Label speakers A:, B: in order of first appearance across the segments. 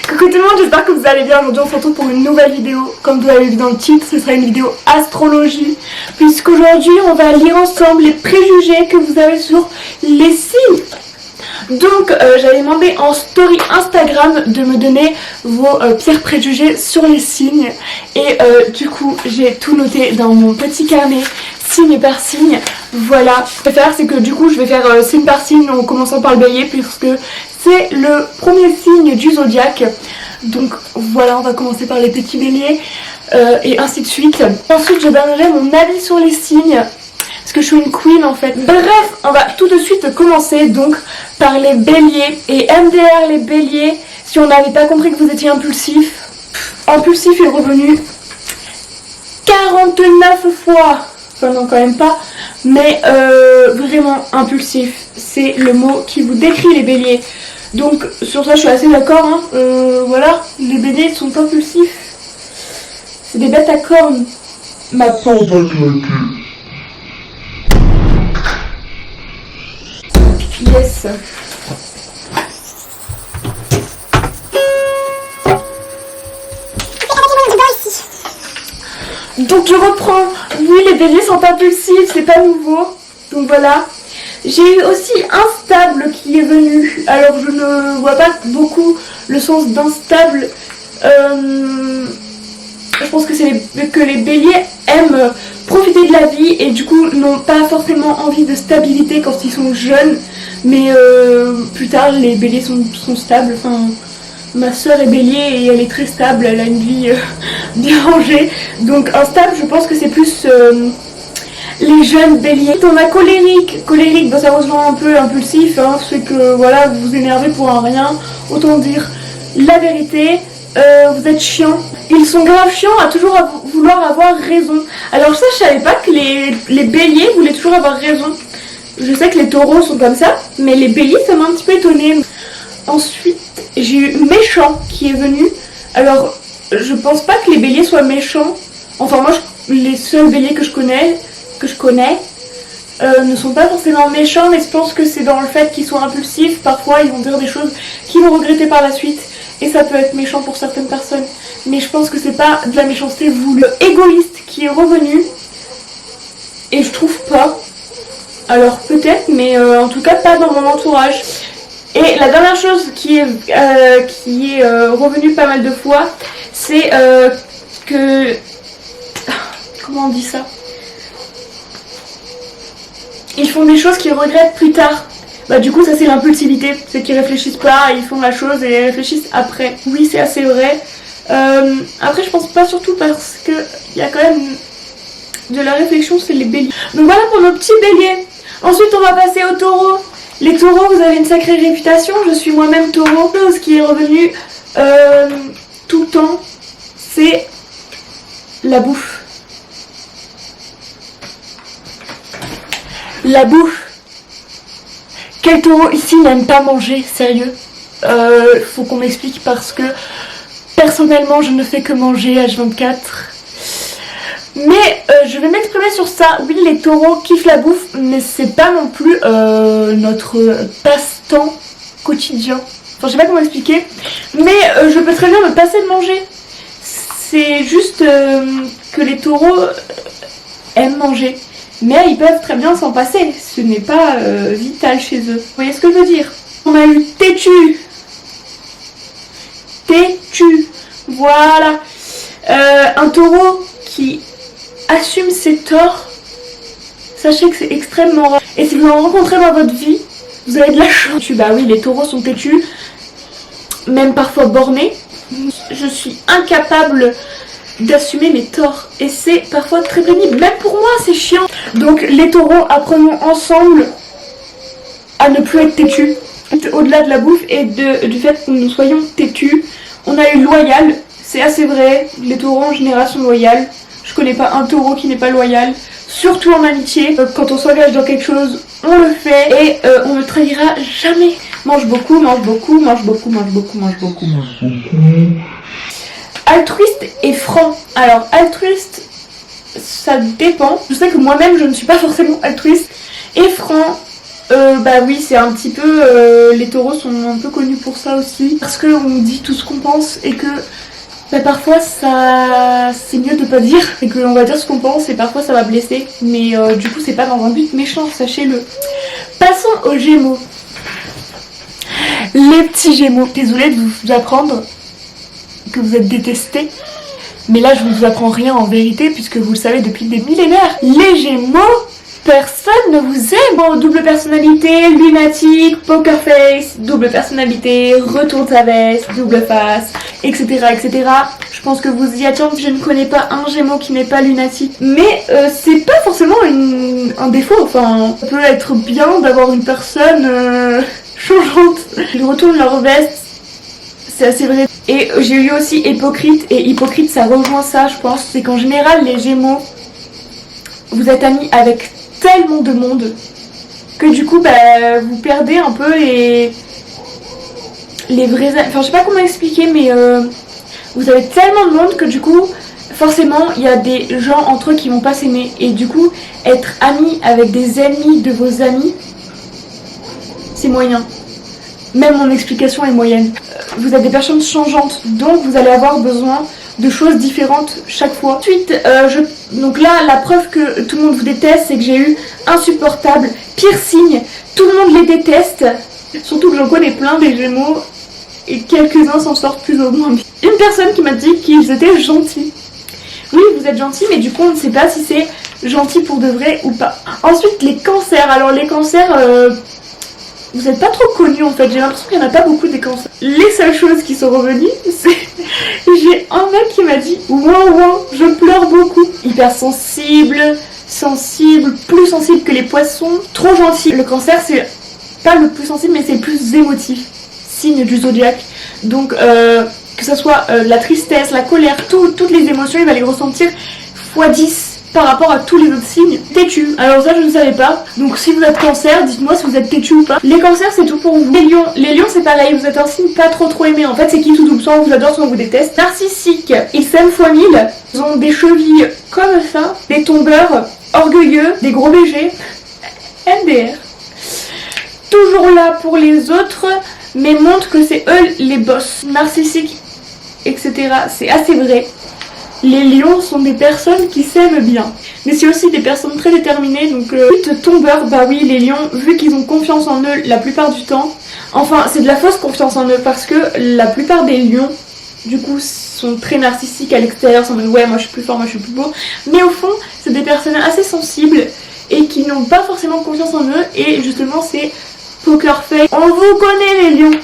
A: Coucou tout le monde, j'espère que vous allez bien. Aujourd'hui on se retrouve pour une nouvelle vidéo. Comme vous l'avez vu dans le titre, ce sera une vidéo astrologie, puisqu'aujourd'hui on va lire ensemble les préjugés que vous avez sur les signes. Donc j'avais demandé en story Instagram de me donner vos pires préjugés sur les signes. Et du coup j'ai tout noté dans mon petit carnet, signe par signe. Voilà, ce que je vais faire, c'est que du coup je vais faire signe par signe en commençant par le bélier, puisque c'est le premier signe du zodiaque. Donc voilà, on va commencer par les petits béliers et ainsi de suite. Ensuite je donnerai mon avis sur les signes, parce que je suis une queen en fait. Bref, on va tout de suite commencer donc par les béliers. Et MDR les béliers, si on n'avait pas compris que vous étiez impulsif, impulsif est revenu 49 fois. Enfin non, quand même pas, mais vraiment impulsif, c'est le mot qui vous décrit les béliers. Donc sur ça je suis assez d'accord, hein. Voilà, les béliers sont impulsifs, c'est des bêtes à cornes. Ma porte a claqué. Yes. Donc je reprends, oui les béliers sont impulsifs, c'est pas nouveau, donc voilà. J'ai eu aussi instable qui est venu, alors je ne vois pas beaucoup le sens d'instable. Je pense que c'est que les béliers aiment profiter de la vie et du coup n'ont pas forcément envie de stabilité quand ils sont jeunes, mais plus tard les béliers sont stables. Enfin, ma soeur est bélier et elle est très stable, elle a une vie bien rangée. Donc instable, je pense que c'est plus les jeunes béliers. On a colérique, bah, ça rejoint un peu impulsif, hein, c'est que voilà, vous vous énervez pour un rien. Autant dire la vérité, vous êtes chiant. Ils sont grave chiants à toujours vouloir avoir raison. Alors ça, je savais pas que les béliers voulaient toujours avoir raison. Je sais que les taureaux sont comme ça, mais les béliers, ça m'a un petit peu étonnée. Ensuite, j'ai eu méchant qui est venu. Alors, je pense pas que les béliers soient méchants. Enfin, moi, les seuls béliers que je connais ne sont pas forcément méchants, mais je pense que c'est dans le fait qu'ils sont impulsifs. Parfois, ils vont dire des choses qu'ils vont regretter par la suite. Et ça peut être méchant pour certaines personnes. Mais je pense que c'est pas de la méchanceté voulue. Égoïste qui est revenu. Et je trouve pas. Alors, peut-être, mais en tout cas, pas dans mon entourage. Et la dernière chose qui est revenue pas mal de fois, c'est que... Comment on dit ça? Ils font des choses qu'ils regrettent plus tard. Bah du coup ça c'est l'impulsivité, c'est qu'ils réfléchissent pas, ils font la chose et ils réfléchissent après. Oui c'est assez vrai. Après je pense pas, surtout parce que il y a quand même de la réflexion, c'est les béliers. Donc voilà pour nos petits béliers. Ensuite on va passer aux taureaux. Les taureaux, vous avez une sacrée réputation, je suis moi-même taureau. Ce qui est revenu tout le temps, c'est la bouffe. La bouffe. Quel taureau ici n'aime pas manger, sérieux? Faut qu'on m'explique parce que personnellement je ne fais que manger H24. Mais je vais m'exprimer sur ça. Oui, les taureaux kiffent la bouffe, mais c'est pas non plus notre passe-temps quotidien. Enfin, je sais pas comment expliquer, mais je peux très bien me passer de manger. C'est juste que les taureaux aiment manger. Mais ils peuvent très bien s'en passer, ce n'est pas vital chez eux. Vous voyez ce que je veux dire? On a eu têtu. Têtu. Voilà. Un taureau qui assume ses torts, sachez que c'est extrêmement rare. Et si vous en rencontrez dans votre vie, vous avez de la chance. Bah oui, les taureaux sont têtus, même parfois bornés. Je suis incapable d'assumer mes torts et c'est parfois très pénible, même pour moi c'est chiant. Donc les taureaux, apprenons ensemble à ne plus être têtus. Au-delà de la bouffe et du fait que nous soyons têtus, on a eu loyal, c'est assez vrai, les taureaux en général sont loyaux. Je connais pas un taureau qui n'est pas loyal, surtout en amitié. Quand on s'engage dans quelque chose, on le fait et on ne trahira jamais. Mange beaucoup, mange beaucoup, mange beaucoup, mange beaucoup, mange beaucoup, mange beaucoup. Altruiste et franc. Alors altruiste, ça dépend. Je sais que moi-même je ne suis pas forcément altruiste. Et franc, Bah oui, c'est un petit peu... les taureaux sont un peu connus pour ça aussi. Parce qu'on dit tout ce qu'on pense et que bah, parfois ça c'est mieux de pas dire. Et qu'on va dire ce qu'on pense et parfois ça va blesser. Mais du coup c'est pas dans un but méchant, sachez-le. Passons aux Gémeaux. Les petits Gémeaux. Désolée de vous apprendre que vous êtes détestés. Mais là je ne vous apprends rien en vérité puisque vous le savez depuis des millénaires. Les Gémeaux, personne ne vous aime. Bon, double personnalité, lunatique, poker face, double personnalité, retourne sa veste, double face, etc. etc. Je pense que vous y attendez. Je ne connais pas un Gémeaux qui n'est pas lunatique. Mais c'est pas forcément un défaut. Enfin, ça peut être bien d'avoir une personne changeante. Ils retournent leur veste. C'est assez vrai. Et j'ai eu aussi hypocrite. Et hypocrite, ça rejoint ça, je pense. C'est qu'en général, les Gémeaux, vous êtes amis avec tellement de monde que du coup bah, vous perdez un peu les vrais... Enfin je sais pas comment expliquer mais vous avez tellement de monde que du coup forcément il y a des gens entre eux qui vont pas s'aimer et du coup être ami avec des ennemis de vos amis c'est moyen. Même mon explication est moyenne. Vous êtes des personnes changeantes donc vous allez avoir besoin de choses différentes chaque fois. Ensuite, donc là, la preuve que tout le monde vous déteste, c'est que j'ai eu insupportable, piercing, tout le monde les déteste. Surtout que j'en connais plein des Gémeaux et quelques-uns s'en sortent plus ou moins bien. Une personne qui m'a dit qu'ils étaient gentils. Oui, vous êtes gentils, mais du coup, on ne sait pas si c'est gentil pour de vrai ou pas. Ensuite, les cancers. Alors, les cancers... vous n'êtes pas trop connus en fait, j'ai l'impression qu'il n'y en a pas beaucoup des cancers. Les seules choses qui sont revenues, c'est... J'ai un mec qui m'a dit « Wow, je pleure beaucoup ». Hypersensible, sensible, plus sensible que les poissons, trop gentil. Le cancer, c'est pas le plus sensible, mais c'est le plus émotif. Signe du zodiaque. Donc, que ce soit la tristesse, la colère, toutes les émotions, il va les ressentir x10. Par rapport à tous les autres signes. Têtu, alors ça je ne savais pas. Donc si vous êtes cancer, dites-moi si vous êtes têtu ou pas. Les cancers c'est tout pour vous. Les lions c'est pareil, vous êtes un signe pas trop aimé. En fait c'est qui tout double, soit on vous adore, soit on vous déteste. Narcissique, ils s'aiment x 1000. Ils ont des chevilles comme ça, des tombeurs, orgueilleux, des gros BG. MDR. Toujours là pour les autres, mais montre que c'est eux les boss. Narcissiques, etc. C'est assez vrai. Les lions sont des personnes qui s'aiment bien. Mais c'est aussi des personnes très déterminées. Donc, tombeurs, bah oui, les lions, vu qu'ils ont confiance en eux la plupart du temps. Enfin, c'est de la fausse confiance en eux parce que la plupart des lions, du coup, sont très narcissiques à l'extérieur. Sont en mode ouais, moi je suis plus fort, moi je suis plus beau. Mais au fond, c'est des personnes assez sensibles et qui n'ont pas forcément confiance en eux. Et justement, c'est poker face. On vous connaît les lions.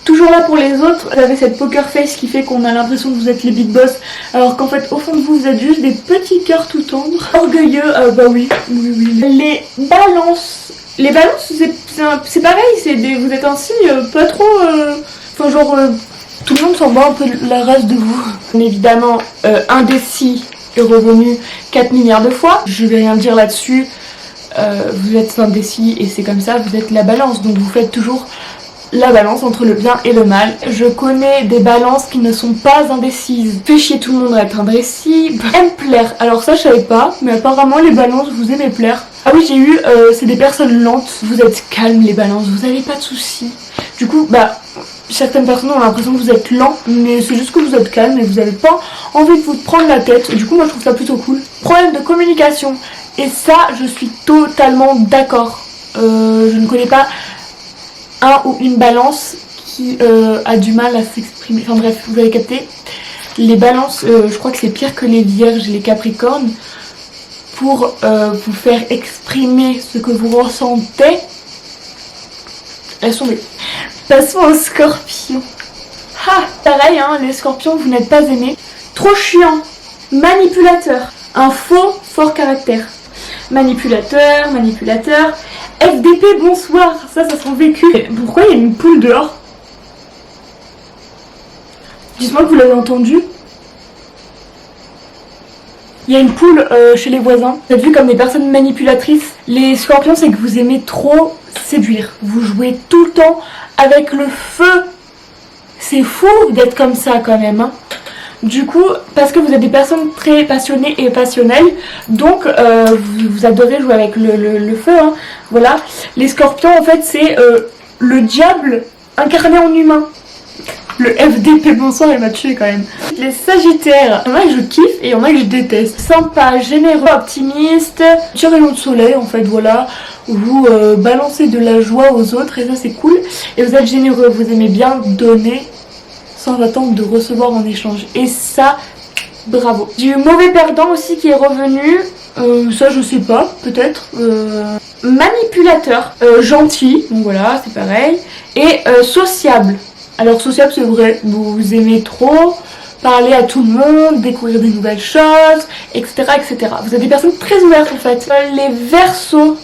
A: Toujours là pour les autres, vous avez cette poker face qui fait qu'on a l'impression que vous êtes les big boss, alors qu'en fait au fond de vous, vous êtes juste des petits cœurs tout tendres. Orgueilleux, bah oui. Les balances, c'est pareil, vous êtes un signe pas trop, enfin genre tout le monde s'en bat un peu la race de vous. Bien évidemment, indécis est revenu 4 milliards de fois, je vais rien dire là-dessus, vous êtes indécis et c'est comme ça, vous êtes la balance, donc vous faites toujours la balance entre le bien et le mal. Je connais des balances qui ne sont pas indécises. Fait chier tout le monde à être indécis. Aime plaire. Alors ça je savais pas, mais apparemment les balances vous aimez plaire. Ah oui j'ai eu, c'est des personnes lentes. Vous êtes calmes les balances, vous avez pas de soucis. Du coup bah certaines personnes ont l'impression que vous êtes lent, mais c'est juste que vous êtes calme et vous avez pas envie de vous prendre la tête. Et du coup moi je trouve ça plutôt cool. Problème de communication. Et ça je suis totalement d'accord. Je ne connais pas un ou une balance qui a du mal à s'exprimer. Enfin bref, vous avez capté. Les balances, je crois que c'est pire que les vierges et les capricornes. Pour vous faire exprimer ce que vous ressentez. Elles sont belles. Passons aux scorpions. Ah, pareil, hein, les scorpions, vous n'êtes pas aimés. Trop chiant. Manipulateur. Un fort caractère. Manipulateur. FDP, bonsoir. Ça sent vécu. Pourquoi il y a une poule dehors? Dites-moi que vous l'avez entendu. Il y a une poule chez les voisins. Vous êtes vu comme des personnes manipulatrices. Les scorpions, c'est que vous aimez trop séduire. Vous jouez tout le temps avec le feu. C'est fou d'être comme ça quand même. Hein. Du coup, parce que vous êtes des personnes très passionnées et passionnelles, donc vous adorez jouer avec le feu, hein, voilà. Les scorpions, en fait, c'est le diable incarné en humain. Le FDP, bonsoir, il m'a tué quand même. Les sagittaires, il y en a que je kiffe et il y en a que je déteste. Sympa, généreux, optimiste, petit rayon de soleil en fait, voilà. Vous balancez de la joie aux autres et ça c'est cool. Et vous êtes généreux, vous aimez bien donner sans attendre de recevoir en échange. Et ça, bravo. J'ai eu mauvais perdant aussi qui est revenu. Ça je sais pas, peut-être. Manipulateur, gentil, donc voilà, c'est pareil. Et sociable. Alors sociable c'est vrai, vous aimez trop parler à tout le monde, découvrir des nouvelles choses, etc. etc. Vous êtes des personnes très ouvertes en fait. Les Verseaux.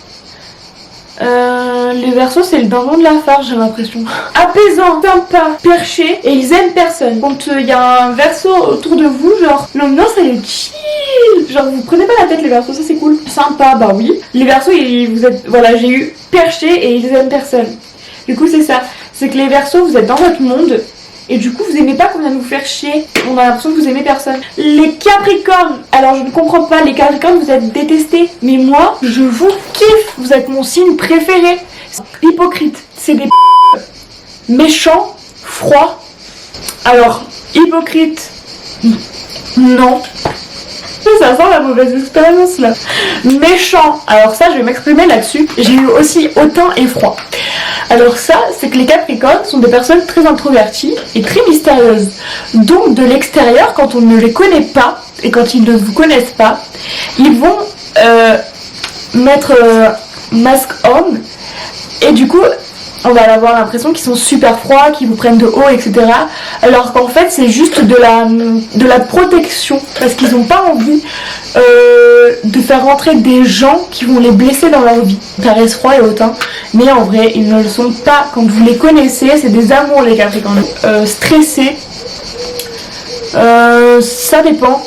A: Les Verseaux c'est le dindon de la farce j'ai l'impression. Apaisant, sympa, perché et ils aiment personne. Quand il y a un Verseau autour de vous, genre l'ambiance elle est chill. Genre vous prenez pas la tête les Verseaux, ça c'est cool. Sympa, bah oui. Les Verseaux vous êtes, voilà, j'ai eu perché et ils aiment personne. Du coup c'est ça, c'est que les Verseaux vous êtes dans votre monde et du coup vous aimez pas qu'on vienne vous faire chier, on a l'impression que vous aimez personne. Les Capricornes, alors je ne comprends pas, les Capricornes vous êtes détestés, mais moi je vous kiffe, vous êtes mon signe préféré. Hypocrite, c'est des méchants, froids. Alors hypocrite, non. Ça sent la mauvaise expérience là. Méchant, alors ça je vais m'exprimer là-dessus. J'ai eu aussi hautain et froid. Alors ça, c'est que les Capricornes sont des personnes très introverties et très mystérieuses. Donc de l'extérieur, quand on ne les connaît pas et quand ils ne vous connaissent pas, ils vont mettre masque homme et du coup on va avoir l'impression qu'ils sont super froids, qu'ils vous prennent de haut, etc. Alors qu'en fait c'est juste de la protection parce qu'ils n'ont pas envie de faire rentrer des gens qui vont les blesser dans leur vie. Ils paraissent froids et hautains, mais en vrai ils ne le sont pas. Quand vous les connaissez, c'est des amours les Capricornes. Stressés, ça dépend.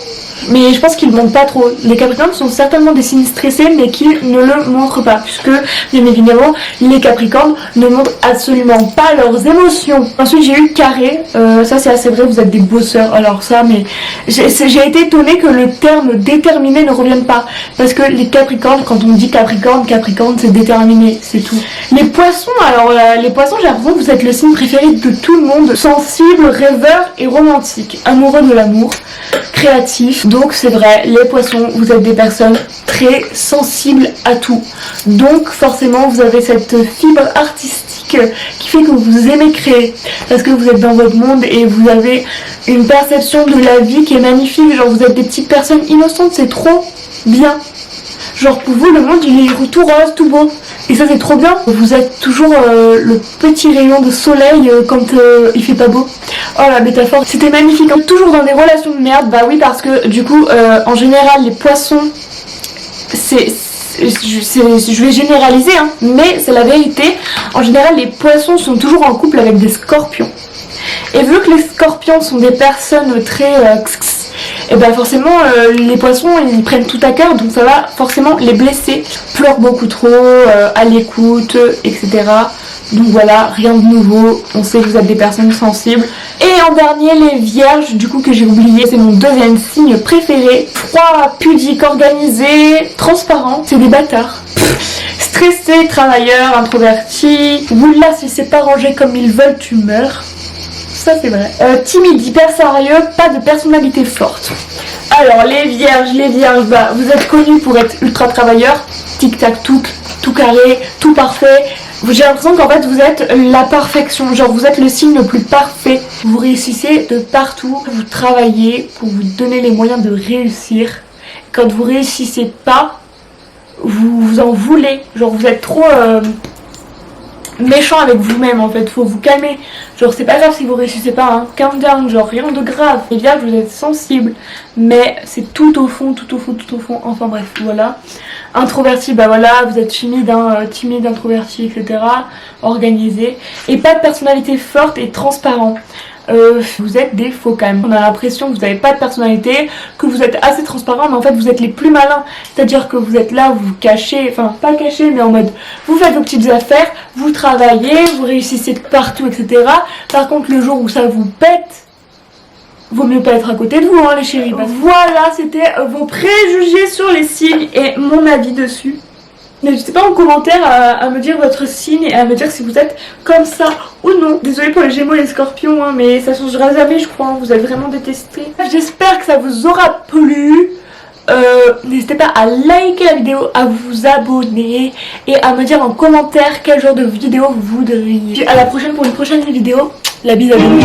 A: Mais je pense qu'ils ne montrent pas trop. Les Capricornes sont certainement des signes stressés mais qui ne le montrent pas. Puisque bien évidemment les Capricornes ne montrent absolument pas leurs émotions. Ensuite j'ai eu carré. Ça c'est assez vrai, vous êtes des bosseurs. Alors ça mais j'ai été étonnée que le terme déterminé ne revienne pas. Parce que les Capricornes, quand on dit Capricorne c'est déterminé, c'est tout. Les Poissons, alors les Poissons j'ai l'impression que vous êtes le signe préféré de tout le monde. Sensible, rêveur et romantique. Amoureux de l'amour, créatif. Donc c'est vrai, les Poissons, vous êtes des personnes très sensibles à tout. Donc forcément vous avez cette fibre artistique qui fait que vous aimez créer. Parce que vous êtes dans votre monde et vous avez une perception de la vie qui est magnifique. Genre vous êtes des petites personnes innocentes, c'est trop bien. Genre pour vous le monde il est tout rose, tout beau. Et ça c'est trop bien. Vous êtes toujours le petit rayon de soleil quand il fait pas beau. Oh la métaphore, c'était magnifique. Toujours dans des relations de merde, bah oui parce que du coup en général les Poissons, je vais généraliser hein, mais c'est la vérité. En général les Poissons sont toujours en couple avec des Scorpions. Et vu que les Scorpions sont des personnes très et ben forcément les Poissons ils prennent tout à cœur, donc ça va forcément les blesser. Pleurent beaucoup trop, à l'écoute, etc. Donc voilà, rien de nouveau, on sait que vous êtes des personnes sensibles. Et en dernier, les Vierges, du coup que j'ai oublié, c'est mon deuxième signe préféré. Froid, pudique, organisé, transparent, c'est des bâtards. Stressé, travailleur, introverti. Oula, si c'est pas rangé comme ils veulent, tu meurs. Ça c'est vrai. Timide, hyper sérieux, pas de personnalité forte. Alors les Vierges, bah, vous êtes connus pour être ultra travailleurs. Tic tac touc, tout carré, tout parfait. J'ai l'impression qu'en fait vous êtes la perfection, genre vous êtes le signe le plus parfait. Vous réussissez de partout, vous travaillez pour vous donner les moyens de réussir. Quand vous réussissez pas, vous en voulez, genre vous êtes trop méchant avec vous-même en fait, faut vous calmer. Genre c'est pas grave si vous réussissez pas, hein. Calm down, genre rien de grave. Les Vierges vous êtes sensibles, mais c'est tout au fond, enfin bref, voilà. Introverti, bah voilà, vous êtes timide, hein, timide, introverti, etc. Organisé. Et pas de personnalité forte et transparent. Vous êtes des faux quand même. On a l'impression que vous n'avez pas de personnalité, que vous êtes assez transparent, mais en fait vous êtes les plus malins. C'est-à-dire que vous êtes là, vous vous cachez, enfin pas cachez, mais en mode vous faites vos petites affaires, vous travaillez, vous réussissez de partout, etc. Par contre le jour où ça vous pète, vaut mieux pas être à côté de vous, hein, les chéris. Voilà, c'était vos préjugés sur les signes et mon avis dessus. N'hésitez pas en commentaire à me dire votre signe et à me dire si vous êtes comme ça ou non. Désolée pour les Gémeaux et les Scorpions, hein, mais ça changera jamais, je crois. Hein, vous avez vraiment détesté. J'espère que ça vous aura plu. N'hésitez pas à liker la vidéo, à vous abonner et à me dire en commentaire quel genre de vidéo vous voudriez. Puis à la prochaine pour une prochaine vidéo. La bise à vous.